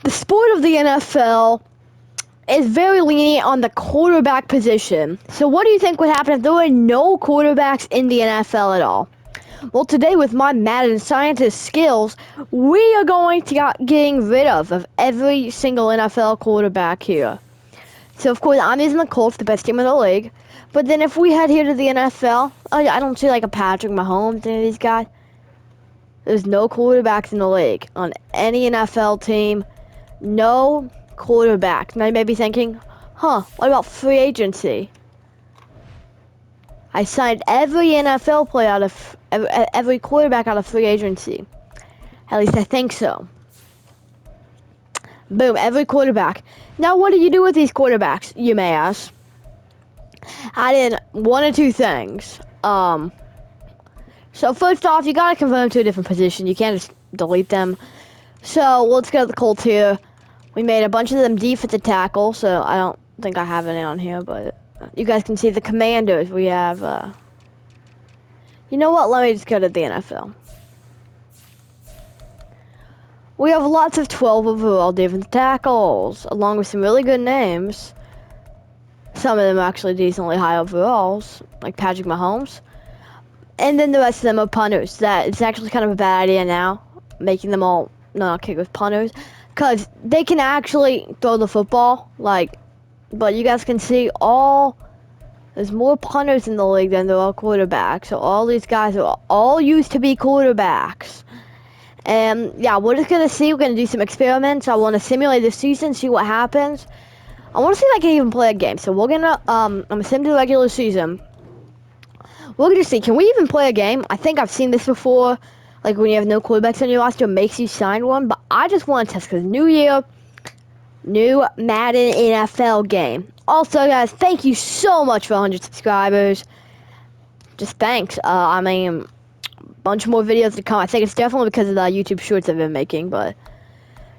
the sport of the NFL is very lenient on the quarterback position. So what do you think would happen if there were no quarterbacks in the NFL at all? Well, today with my Madden scientist skills, we are going to getting rid of every single NFL quarterback here. So of course I'm using the Colts, the best team in the league. But then if we head here to the NFL, I don't see like a Patrick Mahomes, any of these guys. There's no quarterbacks in the league on any NFL team. No quarterback. Now you may be thinking, what about free agency? I signed every NFL player out of every quarterback out of free agency. At least I think so. Boom, every quarterback. Now what do you do with these quarterbacks, you may ask? I did one or two things. So first off, you gotta convert them to a different position. You can't just delete them. So let's go to the Colts here. We made a bunch of them defensive tackle, so I don't think I have any on here, but you guys can see the Commanders. We have, you know what? Let me just go to the NFL. We have lots of 12 overall defensive tackles, along with some really good names. Some of them are actually decently high overalls, like Patrick Mahomes. And then the rest of them are punters. It's actually kind of a bad idea now, making them all not kickers, punters, because they can actually throw the football, but you guys can see there's more punters in the league than there are quarterbacks. So all these guys are all used to be quarterbacks. And yeah, we're just gonna see. We're gonna do some experiments. I want to simulate the season, see what happens. I want to see if I can even play a game. So we're gonna I'm gonna sim to the regular season. We're gonna see, can we even play a game? I think I've seen this before, like when you have no quarterbacks on your roster, it makes you sign one. But I just want to test, because new year, new Madden NFL game. Also, guys, thank you so much for 100 subscribers. Just thanks. I mean, a bunch more videos to come. I think it's definitely because of the YouTube shorts I've been making. But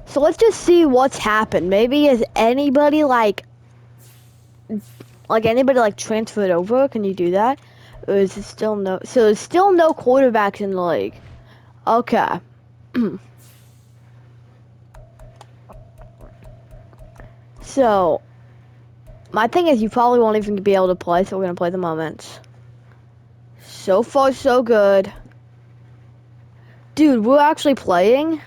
so let's just see what's happened. Maybe is anybody transferred over? Can you do that? Or is it still no? So there's still no quarterbacks in the league. Okay. So my thing is, you probably won't even be able to play, so we're gonna play the moments. So far, so good. Dude, we're actually playing.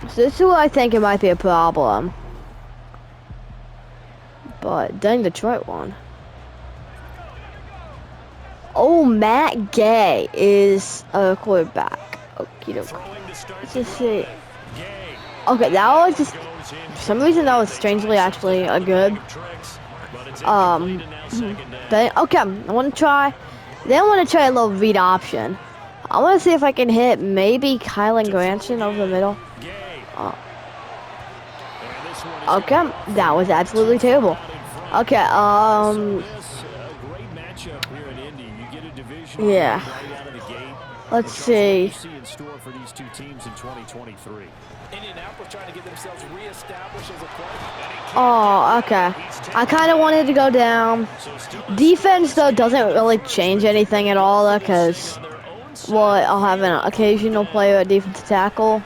So this is where I think it might be a problem. But dang, Detroit won. Oh, Matt Gay is a quarterback. Okie doke. Let's just see. Okay, that was just, for some reason that was strangely actually a good. Okay, I want to try. Then I want to try a little read option. I want to see if I can hit maybe Kylan Granson over the middle. Okay, that was absolutely terrible. Okay, yeah. Let's see. Oh, okay. I kind of wanted to go down. Defense, though, doesn't really change anything at all, though, because, well, I'll have an occasional player at defensive tackle.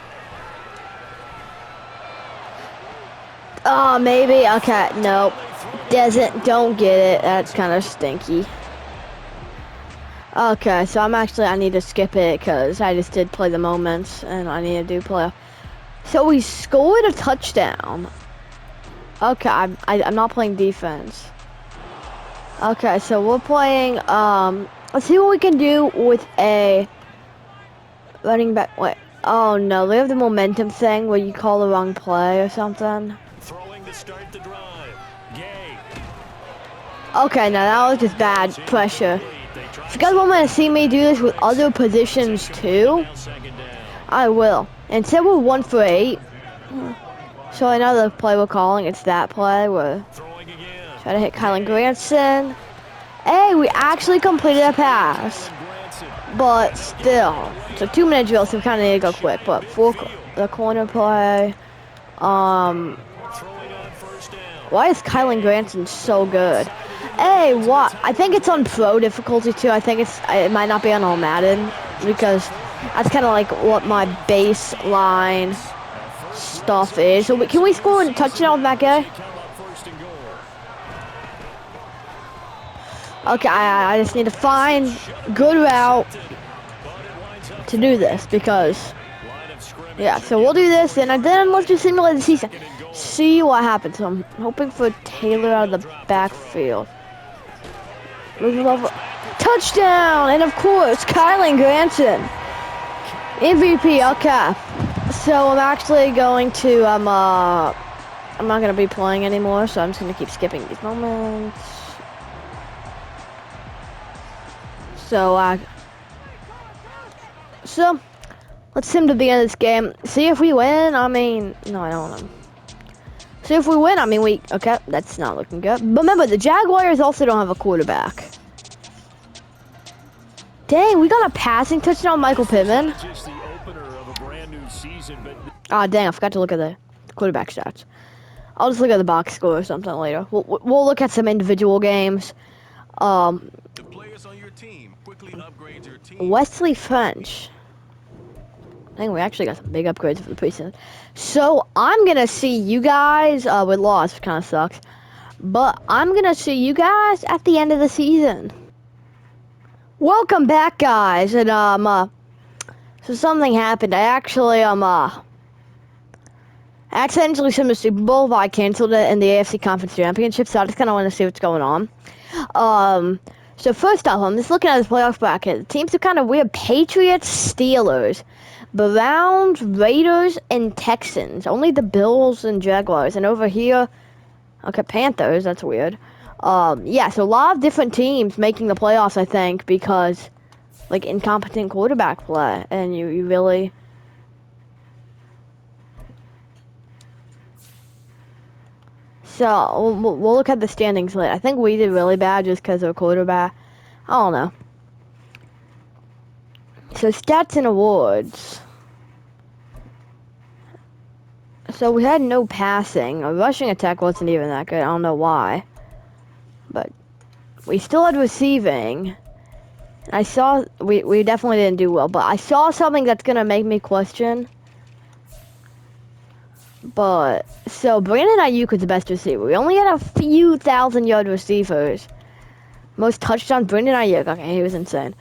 Oh, maybe. Okay, nope. Don't get it. That's kind of stinky. Okay, so I need to skip it because I just did play the moments and I need to do play. So we scored a touchdown. Okay, I'm not playing defense. Okay, so we're playing, let's see what we can do with a running back. Wait, oh no, they have the momentum thing where you call the wrong play or something. Throwing to start the drive. Gay. Okay, now that was just bad pressure. If you guys want to see me do this with other positions too, I will. Instead we're 1 for 8. So I know the play we're calling, it's that play. We're trying to hit Kylan Granson. Hey, we actually completed a pass. But still, it's a 2-minute drill, so we kind of need to go quick. But for the corner play, why is Kylan Granson so good? Hey, what? I think it's on pro difficulty too. I think it might not be on all Madden because That's kind of like what my baseline stuff is. So can we score a touchdown back there? Okay, I just need to find good route to do this because, yeah, so we'll do this and then let's just simulate the season. See what happens. So I'm hoping for Taylor out of the backfield. Moving over. Touchdown! And of course, Kylan Granson. MVP, okay. So I'm actually going to, I'm not going to be playing anymore, so I'm just going to keep skipping these moments. So let's sim to the end of this game. See if we win. I mean, no, I don't know. See if we win. I mean, okay, that's not looking good. But remember, the Jaguars also don't have a quarterback. Dang, we got a passing touchdown, Michael Pittman. Ah, dang, I forgot to look at the quarterback stats. I'll just look at the box score or something later. We'll look at some individual games. The players on your team quickly upgrade your team. Wesley French. I think we actually got some big upgrades for the preseason. So I'm gonna see you guys with loss, which kind of sucks. But I'm gonna see you guys at the end of the season. Welcome back, guys. And so something happened. I actually accidentally simmed the Super Bowl, but I canceled it in the AFC Conference Championship. So I just kind of want to see what's going on. So first off, I'm just looking at this playoff bracket. The teams are kind of weird. Patriots, Steelers, Browns, Raiders, and Texans. Only the Bills and Jaguars. And over here, okay, Panthers. That's weird. Yeah, so a lot of different teams making the playoffs, I think, because, like, incompetent quarterback play. And you really... So, we'll look at the standings later. I think we did really bad just because of quarterback. I don't know. So, stats and awards. So, we had no passing. Our rushing attack wasn't even that good. I don't know why. But we still had receiving. I saw... We definitely didn't do well. But I saw something that's going to make me question... But, so, Brandon Ayuk was the best receiver. We only had a few 1,000-yard receivers. Most touchdowns, Brandon Ayuk. Okay, he was insane.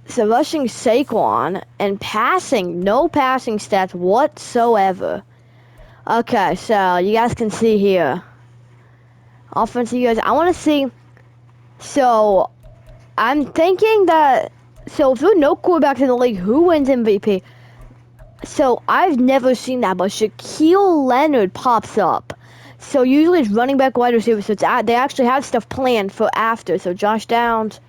So, rushing Saquon, and passing, no passing stats whatsoever. Okay, so, you guys can see here. Offensive guys, I want to see. So, I'm thinking that, so, if there are no quarterbacks in the league, who wins MVP? So, I've never seen that, but Shaquille Leonard pops up. So, usually it's running back, wide receiver, so they actually have stuff planned for after. So, Josh Downs,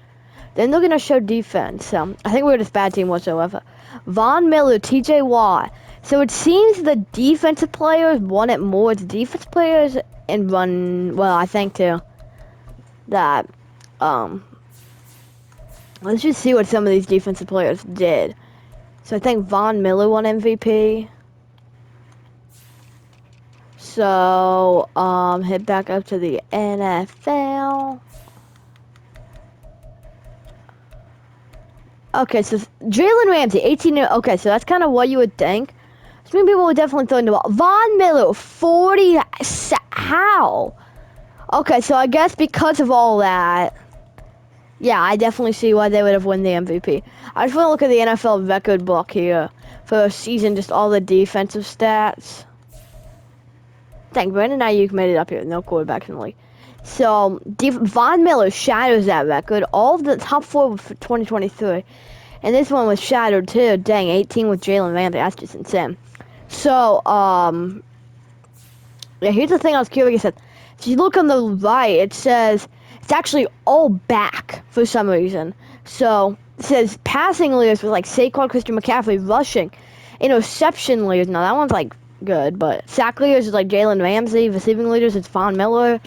then they're going to show defense. So, I think we're this bad team whatsoever. Von Miller, TJ Watt. So, it seems the defensive players want it more. It's defense players and run, well, I think too, that, let's just see what some of these defensive players did. So I think Von Miller won MVP. So, head back up to the NFL. Okay, so Jalen Ramsey, 18. Okay, so that's kind of what you would think. So many people would definitely throw in the ball. Von Miller, 40. How? Okay, so I guess because of all that, yeah, I definitely see why they would have won the MVP. I just want to look at the NFL record book here for a season, just all the defensive stats. Dang, Brandon Ayuk made it up here. No quarterbacks in the league. So, Von Miller shatters that record. All of the top 4 for 2023. And this one was shattered too. Dang, 18 with Jalen Ramsey. That's just insane. So, yeah, here's the thing I was curious at. If you look on the right, it says... It's actually all back for some reason. So, it says passing leaders with like Saquon, Christian McCaffrey, rushing. Interception leaders, now that one's like good, but sack leaders is like Jalen Ramsey, receiving leaders it's Von Miller.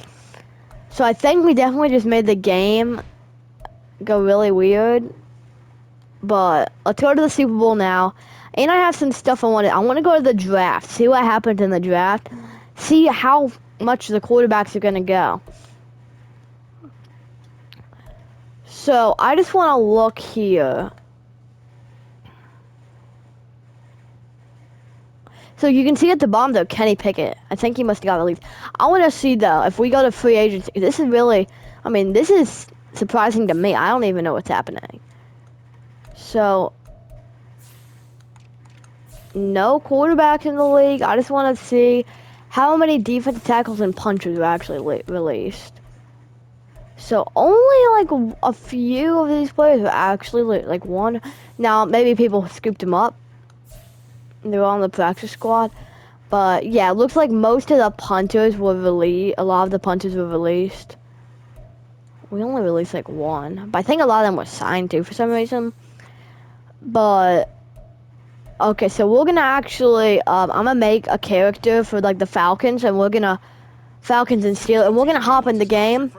So I think we definitely just made the game go really weird. But let's go to the Super Bowl now. And I have some stuff I want to go to the draft, see what happens in the draft, see how much the quarterbacks are going to go. So, I just want to look here. So you can see at the bottom though, Kenny Pickett. I think he must have got released. I want to see though, if we go to free agency, this is really, I mean, this is surprising to me. I don't even know what's happening. So, no quarterbacks in the league. I just want to see how many defensive tackles and punchers were actually released. So only like a few of these players were actually like one. Now maybe people scooped them up. They were on the practice squad. But yeah, it looks like most of the punters were released. A lot of the punters were released. We only released like one. But I think a lot of them were signed too for some reason. But okay, so we're gonna actually I'm gonna make a character for like the Falcons, and we're gonna Falcons and Steelers, and we're gonna hop in the game,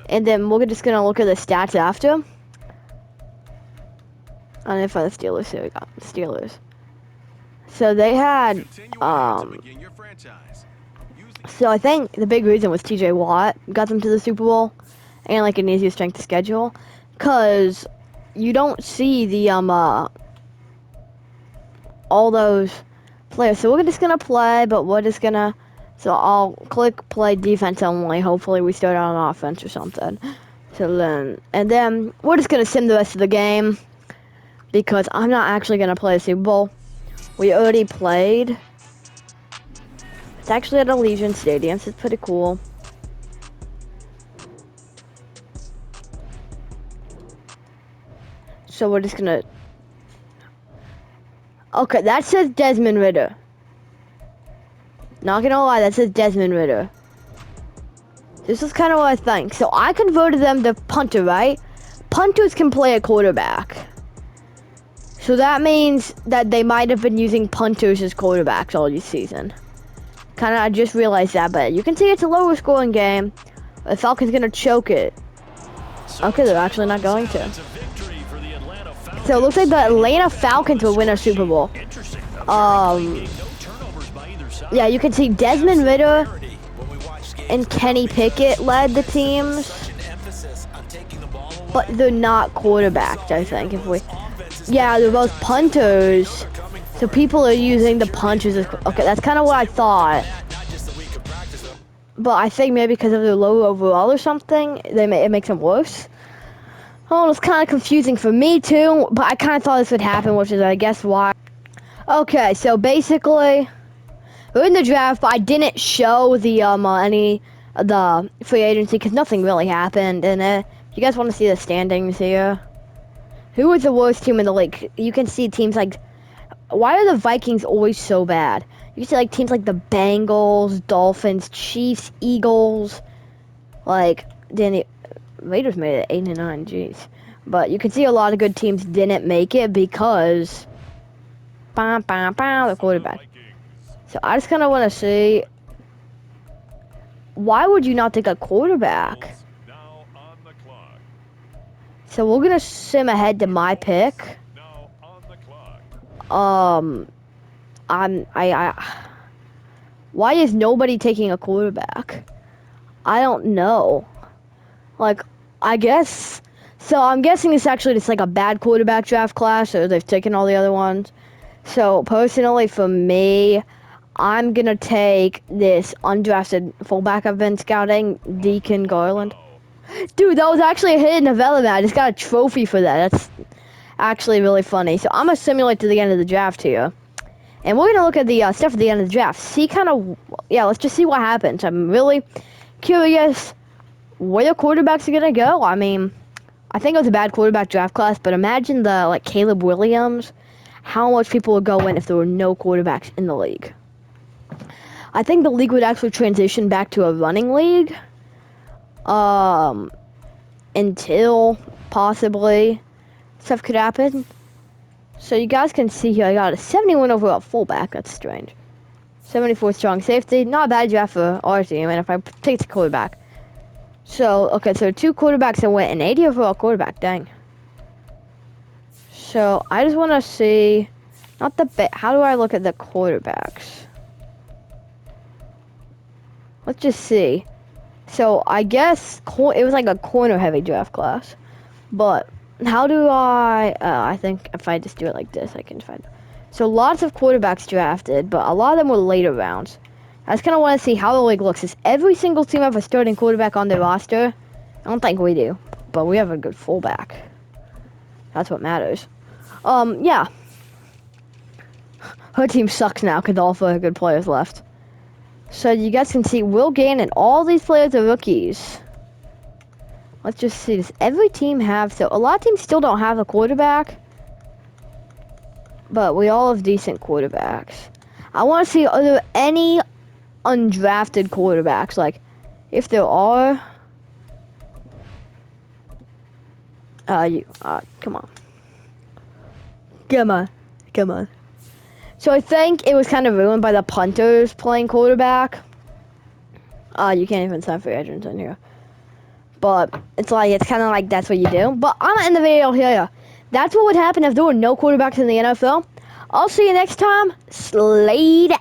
and then we're just gonna look at the stats after. And if the Steelers, here we go, Steelers. So they had so I think the big reason was TJ Watt got them to the Super Bowl, and like an easier strength of schedule, cause you don't see the all those players. So we're just gonna play, but we're just gonna, so I'll click play defense only. Hopefully we start out on offense or something. So then, and then we're just gonna sim the rest of the game because I'm not actually gonna play a Super Bowl. We already played. It's actually at Allegiant Stadium, so it's pretty cool. So we're just gonna, okay, that says Desmond Ridder. Not gonna lie, that says Desmond Ridder. This is kind of what I think. So I converted them to punter, right? Punters can play a quarterback. So that means that they might have been using punters as quarterbacks all this season. I just realized that, but you can see it's a lower scoring game. The Falcons gonna choke it. Okay, they're actually not going to. So it looks like the Atlanta Falcons will win a Super Bowl. Yeah, you can see Desmond Ridder and Kenny Pickett led the teams, but they're not quarterbacks, I think. Yeah, they're both punters, so people are using the punters as, okay, that's kind of what I thought. But I think maybe because of their low overall or something, it makes them worse. Oh, it's kind of confusing for me too, but I kind of thought this would happen, which is, I guess, why. Okay, so basically, we're in the draft, but I didn't show the the free agency because nothing really happened. And you guys want to see the standings here? Who was the worst team in the league? You can see teams like, why are the Vikings always so bad? You can see like teams like the Bengals, Dolphins, Chiefs, Eagles. Like, then Raiders made it 8 and 9, jeez. But you can see a lot of good teams didn't make it because the quarterback. So I just kind of want to see, why would you not take a quarterback? So we're gonna sim ahead to my pick. Why is nobody taking a quarterback? I don't know. Like, I guess, so I'm guessing it's actually just like a bad quarterback draft class, or they've taken all the other ones. So personally for me, I'm gonna take this undrafted fullback I've been scouting, Deacon Garland. Dude, that was actually a hit in development. I just got a trophy for that. That's actually really funny. So I'm gonna simulate to the end of the draft here. And we're gonna look at the stuff at the end of the draft. See let's just see what happens. I'm really curious where the quarterbacks are gonna go. I mean, I think it was a bad quarterback draft class, but imagine like Caleb Williams, how much people would go in if there were no quarterbacks in the league. I think the league would actually transition back to a running league. Until possibly stuff could happen. So you guys can see here, I got a 71 overall fullback. That's strange. 74 strong safety. Not a bad draft for our team. And if I take the quarterback. So, okay, so 2 quarterbacks and went an 80 overall quarterback. Dang. So I just want to see, how do I look at the quarterbacks? Let's just see. So I guess it was like a corner-heavy draft class, but how do I think if I just do it like this, I can find. So lots of quarterbacks drafted, but a lot of them were later rounds. I just kind of want to see how the league looks. Does every single team have a starting quarterback on their roster? I don't think we do, but we have a good fullback. That's what matters. Yeah. Her team sucks now because all 4 good players left. So you guys can see Will Gann and all these players are rookies. Let's just see. Does every team have... So a lot of teams still don't have a quarterback. But we all have decent quarterbacks. I want to see, are there any undrafted quarterbacks? Like, if there are... come on. Come on. So I think it was kind of ruined by the punters playing quarterback. You can't even sign free agents in here. But it's kind of like that's what you do. But I'm gonna end the video here. That's what would happen if there were no quarterbacks in the NFL. I'll see you next time. Slade